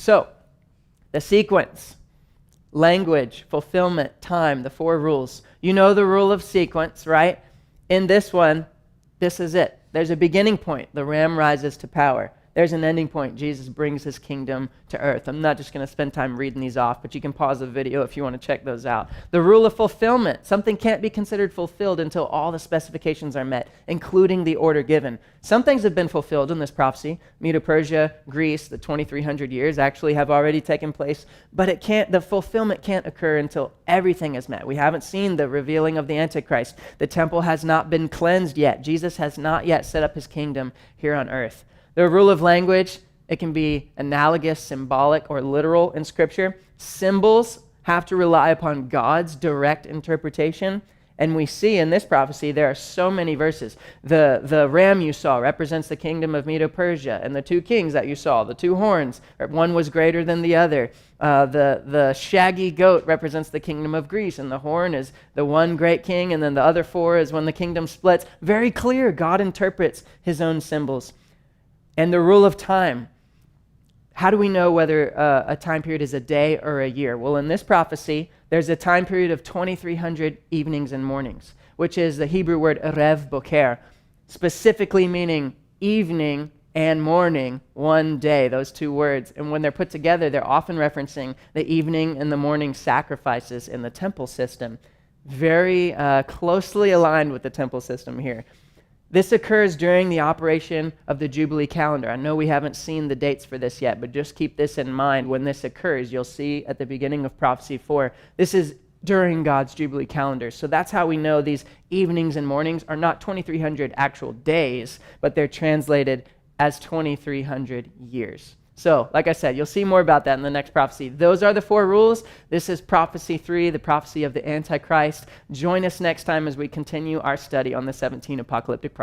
So, the sequence, language, fulfillment, time, the 4 rules. You know the rule of sequence, right? In this one, this is it. There's a beginning point. The ram rises to power. There's an ending point. Jesus brings his kingdom to earth. I'm not just going to spend time reading these off, but you can pause the video if you want to check those out. The rule of fulfillment. Something can't be considered fulfilled until all the specifications are met, including the order given. Some things have been fulfilled in this prophecy. Medo-Persia, Greece, the 2,300 years actually have already taken place, but the fulfillment can't occur until everything is met. We haven't seen the revealing of the Antichrist. The temple has not been cleansed yet. Jesus has not yet set up his kingdom here on earth. The rule of language, it can be analogous, symbolic, or literal in Scripture. Symbols have to rely upon God's direct interpretation. And we see in this prophecy, there are so many verses. The ram you saw represents the kingdom of Medo-Persia, and the 2 kings that you saw, the 2 horns, one was greater than the other. The shaggy goat represents the kingdom of Greece, and the horn is the one great king, and then the other 4 is when the kingdom splits. Very clear, God interprets his own symbols. And the rule of time. How do we know whether a time period is a day or a year? Well, in this prophecy, there's a time period of 2,300 evenings and mornings, which is the Hebrew word erev boker, specifically meaning evening and morning, one day, those 2 words. And when they're put together, they're often referencing the evening and the morning sacrifices in the temple system. Very closely aligned with the temple system here. This occurs during the operation of the Jubilee calendar. I know we haven't seen the dates for this yet, but just keep this in mind. When this occurs, you'll see at the beginning of Prophecy 4, this is during God's Jubilee calendar. So that's how we know these evenings and mornings are not 2,300 actual days, but they're translated as 2,300 years. So, like I said, you'll see more about that in the next prophecy. Those are the 4 rules. This is Prophecy 3, the prophecy of the Antichrist. Join us next time as we continue our study on the 17 apocalyptic prophecies.